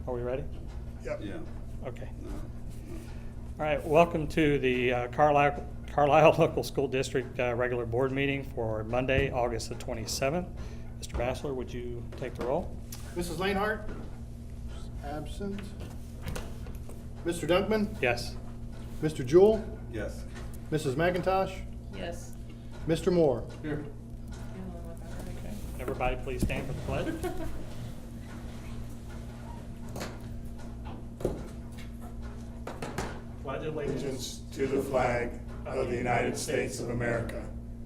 Are we ready? Yep. Yeah. Okay. No. All right, welcome to the Carlisle Local School District regular board meeting for Monday, August the 27th. Mr. Bassler, would you take the roll? Mrs. Lainhart? Absent. Mr. Dunkman? Yes. Mr. Jewell? Yes. Mrs. McIntosh? Yes. Mr. Moore? Here. Okay. Everybody please stand for the pledge. Pledge Allegiance to the flag of the United States of America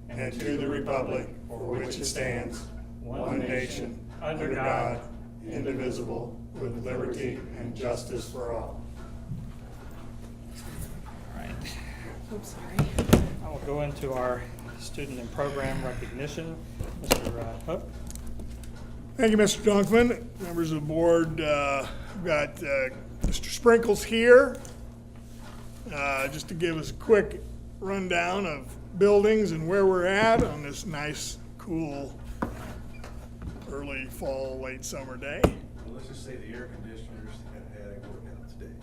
and to the republic for which it stands, one nation, under God, indivisible, with liberty and justice for all. All right. Oops, sorry. I will go into our student and program recognition. Mr. Hook? Thank you, Mr. Dunkman. Members of the board, we've got Mr. Sprinkles here. Just to give us a quick rundown of buildings and where we're at on this nice, cool, early fall, late summer day. Well, let's just say the air conditioners had a workout today.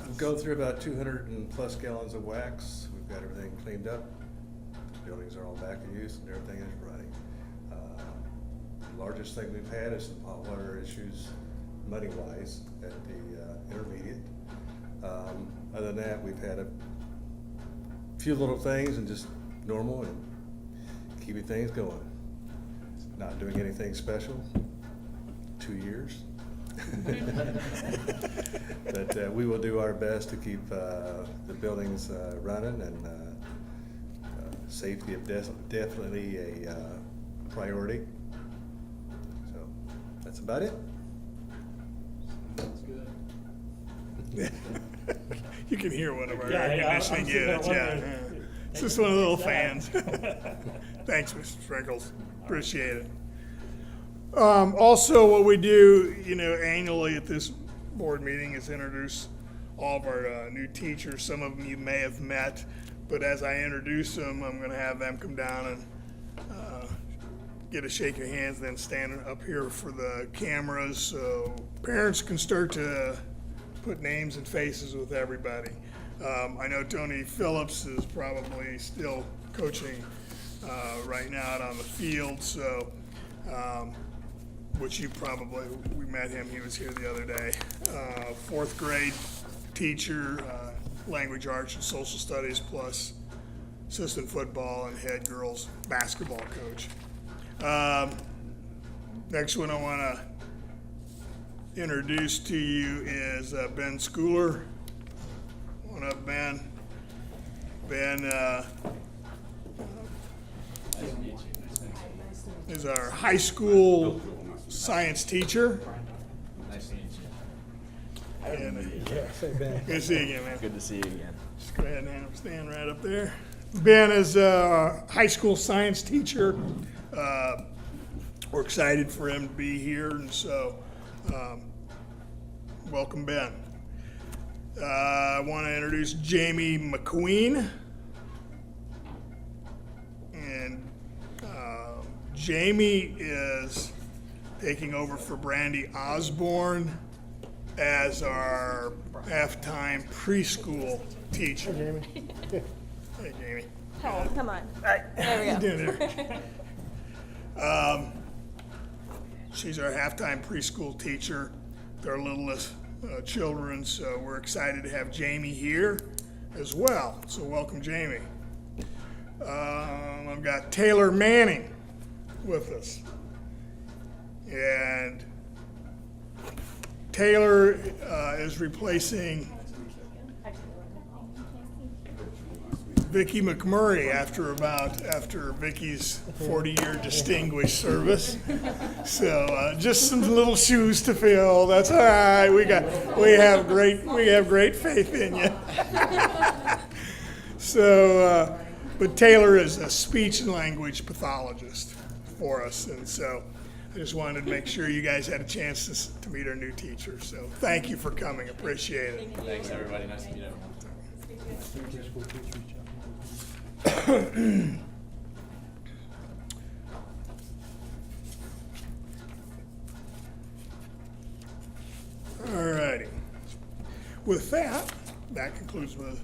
We'll go through about 200 and plus gallons of wax. We've got everything cleaned up. Buildings are all back in use and everything is running. The largest thing we've had is some hot water issues money-wise at the intermediate. Other than that, we've had a few little things and just normal and keeping things going. Not doing anything special. 2 years. But we will do our best to keep the buildings running, and safety is definitely a priority. So that's about it. Sounds good. You can hear one of our Yeah, air yeah, I'm conditioning sitting there units, yeah. wondering, It's just one of the little What's fans. that? Thanks, Mr. Sprinkles. Appreciate it. Also, what we do, annually at this board meeting is introduce all of our new teachers. Some of them you may have met, but as I introduce them, I'm going to have them come down and get a shake of hands, then stand up here for the cameras so parents can start to put names and faces with everybody. I know Tony Phillips is probably still coaching right now out on the field, so which we met him, he was here the other day. Fourth grade teacher, language arts and social studies, plus assistant football and head girls basketball coach. Next one I want to introduce to you is Ben Schooler. Come on up, Ben. Ben is our high school science teacher. Nice to meet you. And, Ben. good to see you again, man. Good to see you again. Just go ahead and have him stand right up there. Ben is a high school science teacher. We're excited for him to be here, and so welcome, Ben. I want to introduce Jamie McQueen. And Jamie is taking over for Brandy Osborne as our halftime preschool teacher. Jamie? Hey, Jamie. Oh, come on. There we go. You doing there? She's our halftime preschool teacher with our littlest children, so we're excited to have Jamie here as well. So welcome, Jamie. I've got Taylor Manning with us. And Taylor is replacing Vicki McMurray after Vicki's 40-year distinguished service. So just some little shoes to fill. That's all right. We have great faith in you. So, but Taylor is a speech and language pathologist for us, and so I just wanted to make sure you guys had a chance to meet our new teacher. So thank you for coming. Appreciate it. Thanks, everybody. Nice to meet everyone. with that, that concludes the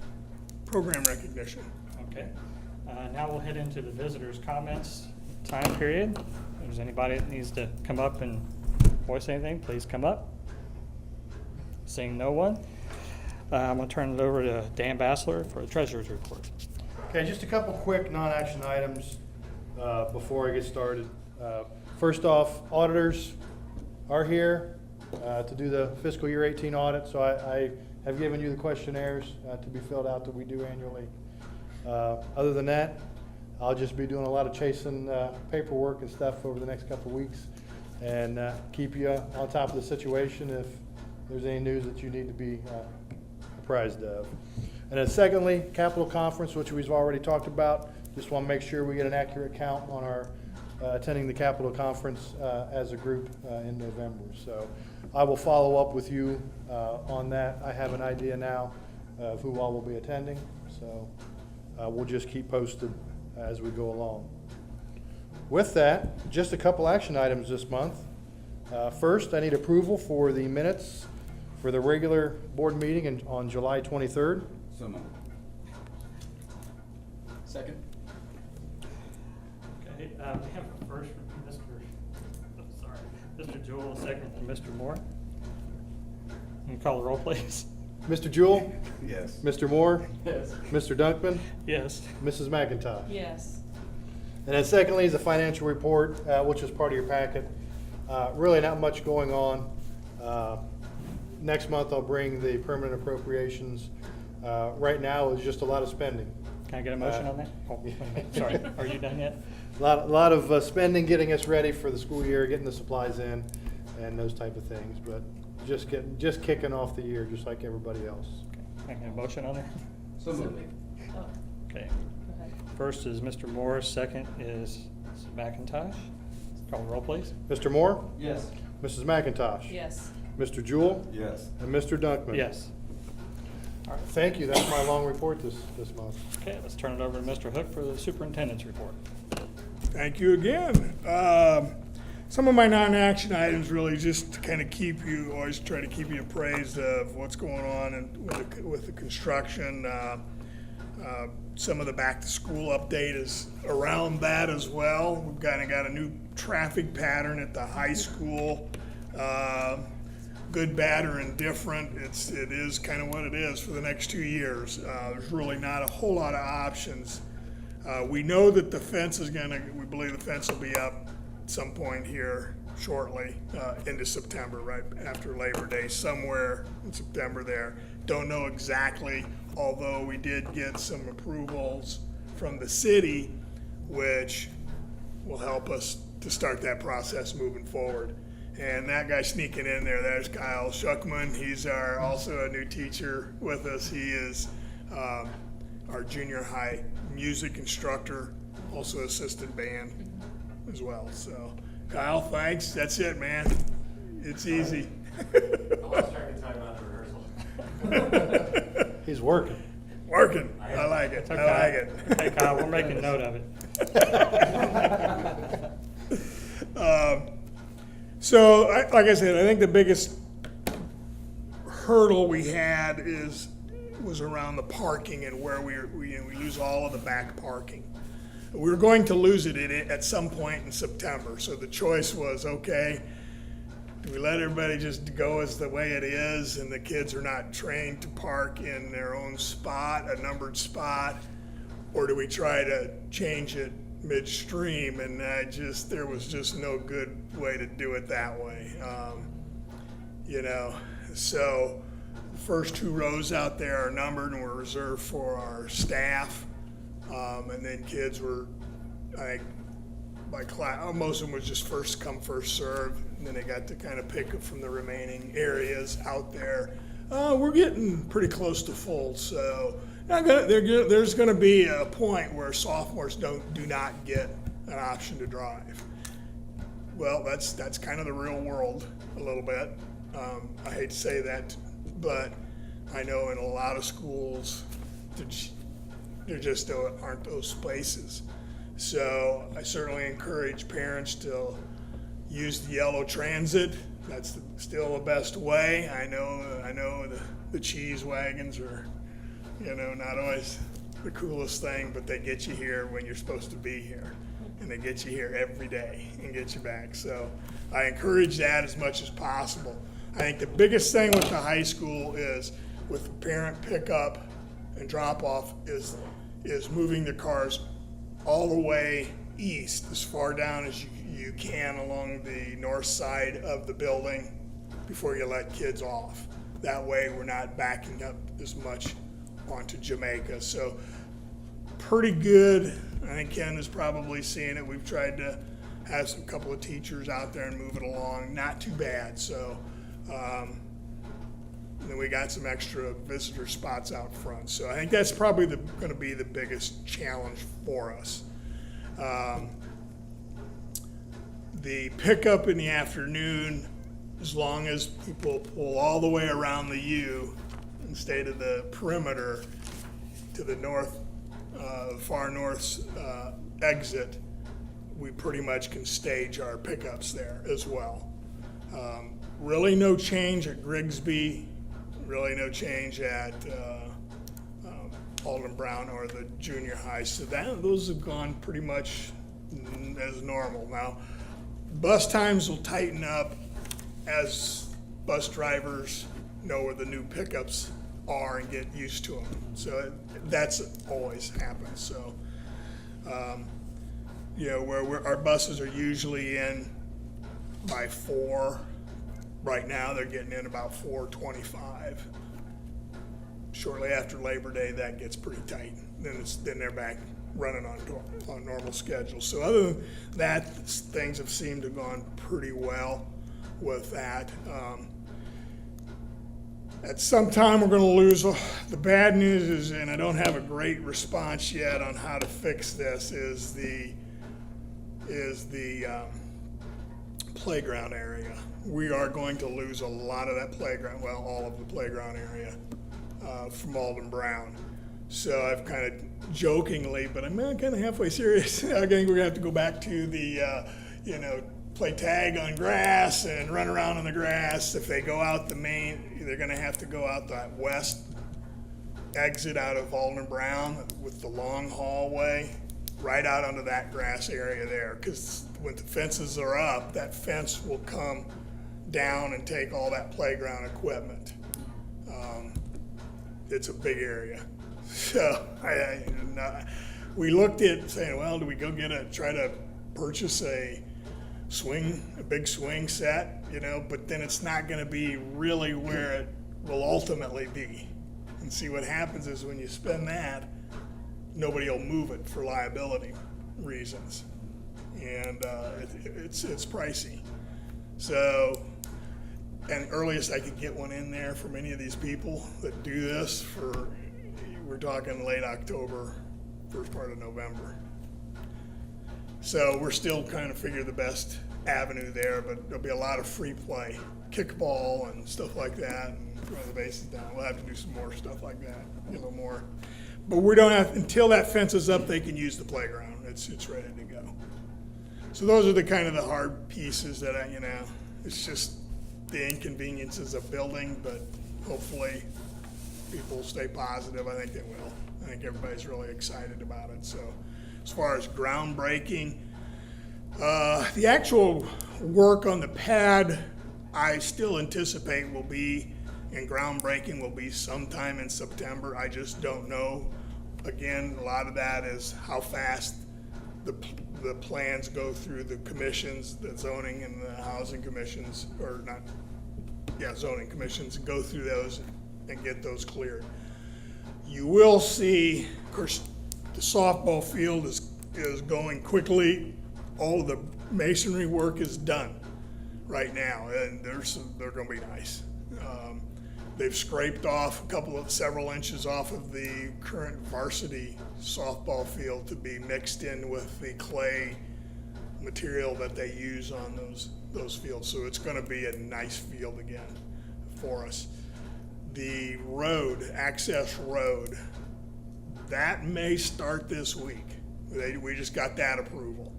program recognition. Okay. Now we'll head into the visitors' comments time period. If there's anybody that needs to come up and voice anything, please come up. Seeing no one, I'm going to turn it over to Dan Bassler for the treasurer's report. Okay, just a couple quick non-action items before I get started. First off, auditors are here to do the fiscal year 18 audit, so I have given you the questionnaires to be filled out that we do annually. Other than that, I'll just be doing a lot of chasing paperwork and stuff over the next couple of weeks and keep you on top of the situation if there's any news that you need to be apprised of. And then secondly, Capital Conference, which we've already talked about. Just want to make sure we get an accurate count on our attending the Capital Conference as a group in November. So I will follow up with you on that. I have an idea now of who all will be attending, so we'll just keep posted as we go along. With that, just a couple action items this month. First, I need approval for the minutes for the regular board meeting on July 23rd. So moved. Second? Okay, we have a first from Mr. Jewell, a second from Mr. Moore. Can you call the roll, please? Mr. Jewell, Yes. Mr. Moore, Yes. Mr. Dunkman, Yes. Mrs. McIntosh. Yes. And then secondly is the financial report, which is part of your packet. Really not much going on. Next month I'll bring the permanent appropriations. Right now is just a lot of spending. Can I get a motion on that? Oh, wait a minute. Sorry, are you done yet? A lot of spending, getting us ready for the school year, getting the supplies in, and those type of things. But just kicking off the year, just like everybody else. Can I get a motion on that? So moved. Oh, Okay. go ahead. First is Mr. Moore, second is Mrs. McIntosh. Call the roll, please. Mr. Moore, Yes. Mrs. McIntosh, Yes. Mr. Jewell, Yes. and Mr. Dunkman. Yes. All right. Thank you. That's my long report this month. Okay, let's turn it over to Mr. Hook for the superintendent's report. Thank you again. Some of my non-action items really just to kind of keep you, always try to keep you appraised of what's going on and with the construction. Some of the back-to-school update is around that as well. We've kind of got a new traffic pattern at the high school. Good, bad, or indifferent. It is kind of what it is for the next 2 years. There's really not a whole lot of options. We know that the fence is we believe the fence will be up at some point here shortly, into September, right after Labor Day, somewhere in September there. Don't know exactly, although we did get some approvals from the city, which will help us to start that process moving forward. And that guy sneaking in there's Kyle Schuckman. He's also a new teacher with us. He is our junior high music instructor, also assistant band as well. So, Kyle, thanks. That's it, man. It's easy. I'll start in time out of rehearsal. He's working. Working. I like it. I like it. Hey, Kyle, we're making note of it. So, like I said, I think the biggest hurdle we had was around the parking and where we lose all of the back parking. We were going to lose it at some point in September, so the choice was, okay, do we let everybody just go as the way it is and the kids are not trained to park in their own spot, a numbered spot, or do we try to change it midstream? And there was just no good way to do it that way. So the first 2 rows out there are numbered and were reserved for our staff. And then kids were, I think, by class, most of them was just first come, first serve. And then they got to kind of pick up from the remaining areas out there. We're getting pretty close to full, so there's going to be a point where sophomores do not get an option to drive. Well, that's kind of the real world a little bit. I hate to say that, but I know in a lot of schools there just aren't those places. So I certainly encourage parents to use the yellow transit That's still the best way. I know the cheese wagons are, not always the coolest thing, but they get you here when you're supposed to be here. And they get you here every day and get you back. So I encourage that as much as possible. I think the biggest thing with the high school is with the parent pickup and drop off is moving the cars all the way east, as far down as you can along the north side of the building before you let kids off. That way we're not backing up as much onto Jamaica. So pretty good. I think Ken is probably seeing it. We've tried to have a couple of teachers out there and move it along. Not too bad. So then we got some extra visitor spots out front. So I think that's probably going to be the biggest challenge for us. The pickup in the afternoon, as long as people pull all the way around the U and stay to the perimeter to the north, far north exit, we pretty much can stage our pickups there as well. Really no change at Grigsby, really no change at Alden Brown or the junior high. So those have gone pretty much as normal. Now, bus times will tighten up as bus drivers know where the new pickups are and get used to them. So that's always happens. So, where our buses are usually in by 4, right now they're getting in about 4:25. Shortly after Labor Day, that gets pretty tight. Then they're back running on normal schedule. So other than that, things have seemed to have gone pretty well with that. At some time, we're going to lose. The bad news is, and I don't have a great response yet on how to fix this, is the playground area. We are going to lose a lot of that playground, well, all of the playground area from Alden Brown. So I've kind of jokingly, but I'm kind of halfway serious. I think we're going to have to go back to the, play tag on grass and run around on the grass. If they go out the main, they're going to have to go out that west exit out of Alden Brown with the long hallway right out onto that grass area there. Because when the fences are up, that fence will come down and take all that playground equipment. It's a big area. So we looked at saying, well, do we go try to purchase a big swing set, but then it's not going to be really where it will ultimately be. And see, what happens is when you spend that, nobody will move it for liability reasons. And it's pricey. So, and earliest I could get one in there from any of these people that do this we're talking late October, first part of November. So we're still kind of figuring the best avenue there, but there'll be a lot of free play, kickball and stuff like that, and run the bases down. We'll have to do some more stuff like that, a little more. But we don't have, until that fence is up, they can use the playground. It's ready to go. So those are the kind of the hard pieces that it's just the inconveniences of building, but hopefully people will stay positive. I think they will. I think everybody's really excited about it. So as far as groundbreaking, the actual work on the pad, I still anticipate will be, and groundbreaking will be sometime in September. I just don't know. Again, a lot of that is how fast the plans go through the commissions, the zoning and the housing commissions, zoning commissions, and go through those and get those cleared. You will see, of course, the softball field is going quickly. All of the masonry work is done right now, and they're going to be nice. They've scraped off several inches off of the current varsity softball field to be mixed in with the clay material that they use on those fields. So it's going to be a nice field again for us. The access road, that may start this week. We just got that approval.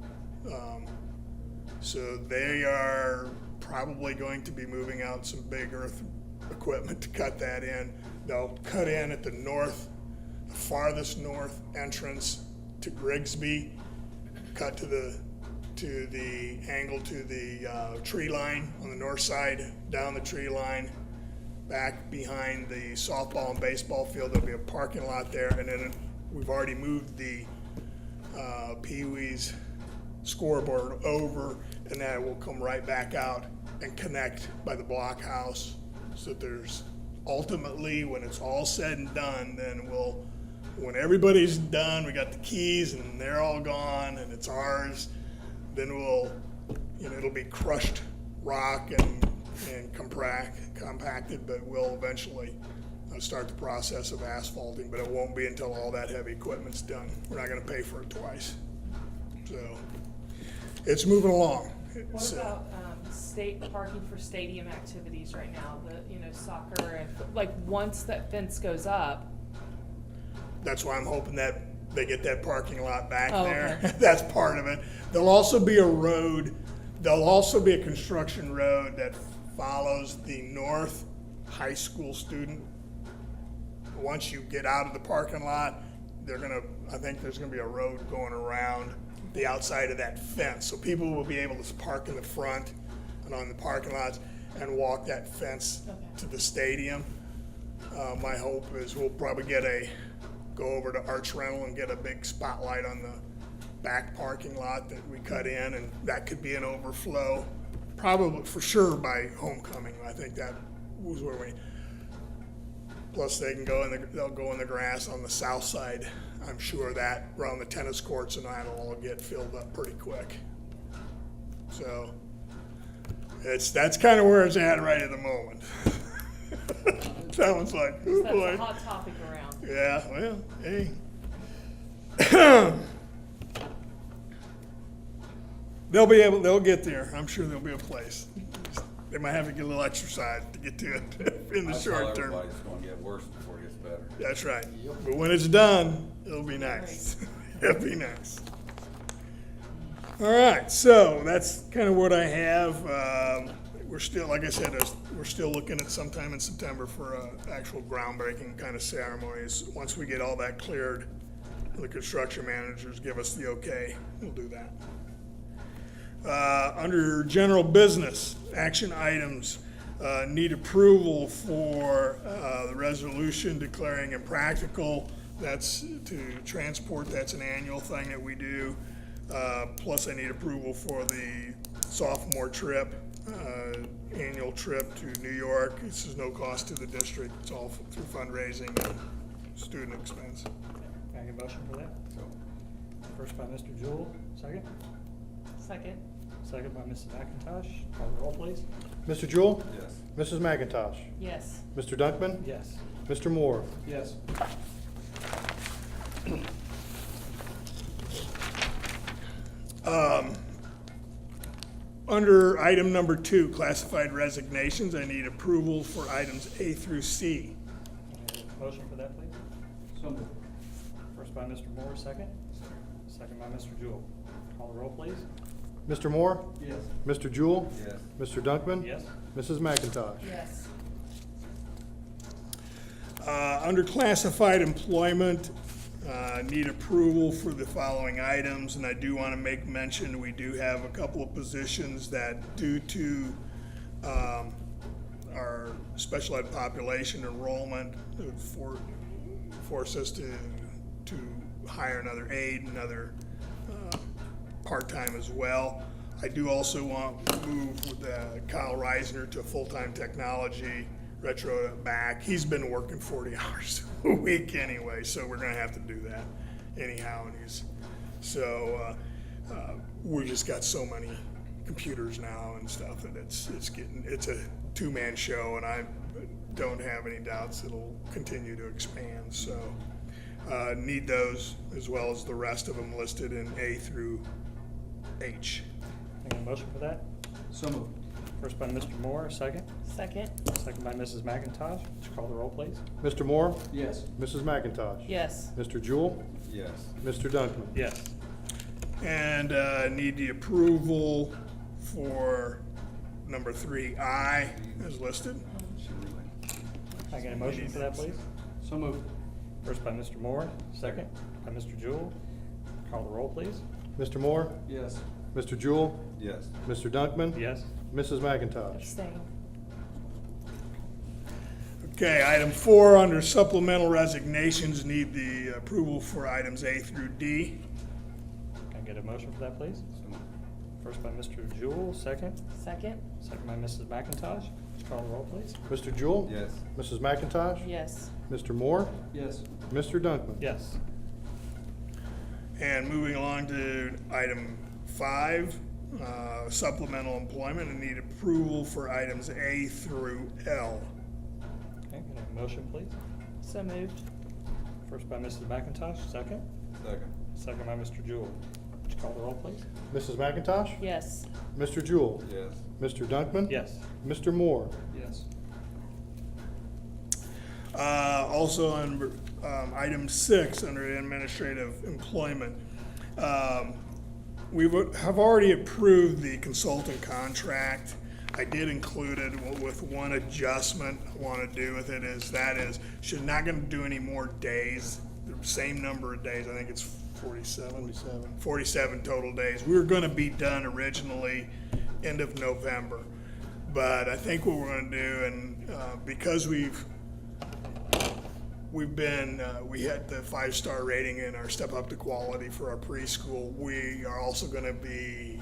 So they are probably going to be moving out some big earth equipment to cut that in. They'll cut in at the farthest north entrance to Grigsby, cut to the angle to the tree line on the north side, down the tree line, back behind the softball and baseball field. There'll be a parking lot there, and then we've already moved the Pee Wee's scoreboard over, and that will come right back out and connect by the blockhouse. So there's ultimately, when it's all said and done, then when everybody's done, we got the keys and they're all gone and it's ours, then it'll be crushed rock and compacted, but we'll eventually start the process of asphalting, but it won't be until all that heavy equipment's done. We're not gonna pay for it twice. So, it's moving along. What It's, about state parking for stadium activities right now, soccer and, like, once that fence goes up? That's why I'm hoping that they get that parking lot back Oh, there. okay. That's part of it. There'll also be a construction road that follows the north high school student. Once you get out of the parking lot, I think there's gonna be a road going around the outside of that fence. So people will be able to park in the front and on the parking lots and walk that fence Okay. to the stadium. My hope is we'll probably go over to Arch Rental and get a big spotlight on the back parking lot that we cut in, and that could be an overflow, probably for sure by homecoming. I think that was where plus they can they'll go in the grass on the south side. I'm sure that around the tennis courts and that'll all get filled up pretty quick. So that's kind of where it's at right at the moment. Sounds like, oh That's boy. a hot topic around. Yeah, well, hey. They'll get there. I'm sure there'll be a place. They might have to get a little exercise to get to it in the I tell short term. everybody it's gonna get worse before it gets better. That's right. But when it's done, it'll be nice. It'll be nice. All right, so that's kind of what I have. We're still, like I said, we're still looking at sometime in September for actual groundbreaking kind of ceremonies. Once we get all that cleared, the construction managers give us the okay, we'll do that. Under general business, action items, need approval for the resolution declaring impractical. That's to transport, that's an annual thing that we do. Plus I need approval for the sophomore trip, annual trip to New York. This is no cost to the district, it's all through fundraising and student expense. Can I get a motion for that? First by Mr. Jewell, second. Second. Second by Mrs. McIntosh. Call the roll, please. Mr. Jewell? Yes. Mrs. McIntosh? Yes. Mr. Dunkman? Yes. Mr. Moore? Yes. Under item number 2, classified resignations, I need approval for items A through C. Motion for that, please. So moved. First by Mr. Moore, second. Second by Mr. Jewell. Call the roll, please. Mr. Moore? Yes. Mr. Jewell? Yes. Mr. Dunkman? Yes. Mrs. McIntosh? Yes. Under classified employment, need approval for the following items, and I do want to make mention, we do have a couple of positions that due to our special ed population enrollment would force us to hire another aide, another part-time as well. I do also want to move with Kyle Reisner to full-time technology, retro back. He's been working 40 hours a week anyway, so we're gonna have to do that anyhow. And we just got so many computers now and stuff that it's a two-man show, and I don't have any doubts it'll continue to expand. So need those as well as the rest of them listed in A through H. Can I get a motion for that? So moved. First by Mr. Moore, second. Second. Second by Mrs. McIntosh. Would you call the roll, please? Mr. Moore? Yes. Mrs. McIntosh? Yes. Mr. Jewell? Yes. Mr. Dunkman? Yes. And need the approval for number 3I is listed. Can I get a motion for that, please? So moved. First by Mr. Moore, second by Mr. Jewell. Call the roll, please. Mr. Moore? Yes. Mr. Jewell? Yes. Mr. Dunkman? Yes. Mrs. McIntosh? Abstain. Okay, item 4, under supplemental resignations, need the approval for items A through D. Can I get a motion for that, please? First by Mr. Jewell, second. Second? Second by Mrs. McIntosh. Would you call the roll, please? Mr. Jewell? Yes. Mrs. McIntosh? Yes. Mr. Moore? Yes. Mr. Dunkman? Yes. And moving along to item 5, supplemental employment, and need approval for items A through L. Okay, can I have a motion, please? So moved. First by Mrs. McIntosh, second. Second. Second by Mr. Jewell. Would you call the roll, please? Mrs. McIntosh? Yes. Mr. Jewell? Yes. Mr. Dunkman? Yes. Mr. Moore? Yes. Also on item 6, under administrative employment, we have already approved the consultant contract. I did include it with one adjustment I want to do with it is she's not going to do any more days, the same number of days. I think it's 47 total days. We were going to be done originally end of November. But I think what we're going to do, and because we had the 5-star rating in our Step Up to Quality for our preschool, we are also going to be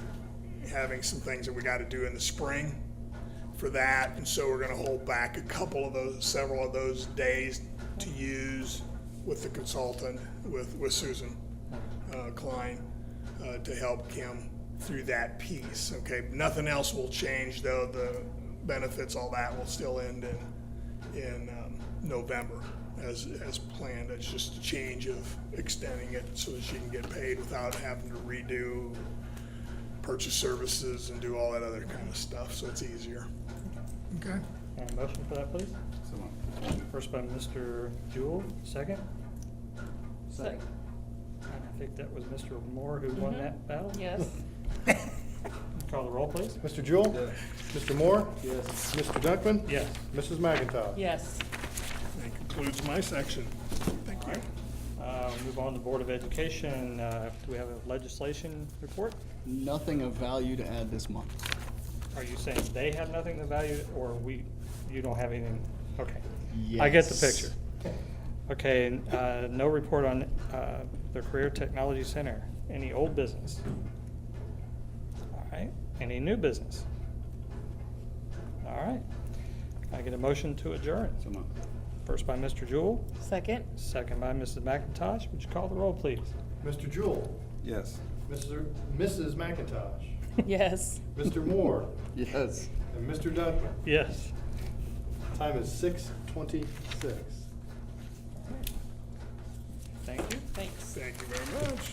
having some things that we got to do in the spring for that. And so we're going to hold back several of those days to use with the consultant, with Susan Klein, to help Kim through that piece. Okay, nothing else will change though. The benefits, all that will still end in November as planned. It's just a change of extending it so that she can get paid without having to redo purchase services and do all that other kind of stuff, so it's easier. Okay. Can I have a motion for that, please? So moved. First by Mr. Jewell, second. Second. And I think that was Mr. Moore who won that battle. Yes. Call the roll, please. Mr. Jewell? Yes. Mr. Moore? Yes. Mr. Dunkman? Yes. Mrs. McIntosh? Yes. That concludes my section. Thank you. Move on to Board of Education. Do we have a legislation report? Nothing of value to add this month. Are you saying they have nothing to value, or you don't have anything? Okay. I get the Yes. picture. Okay, no report on the Career Technology Center. Any old business? All right. Any new business? All right. Can I get a motion to adjourn? So moved. First by Mr. Jewell, Second? second by Mrs. McIntosh. Would you call the roll, please? Mr. Jewell? Yes. Mrs. McIntosh? Yes. Mr. Moore? Yes. And Mr. Dunkman? Yes. Time is 6:26. Thank you. Thanks. Thank you very much.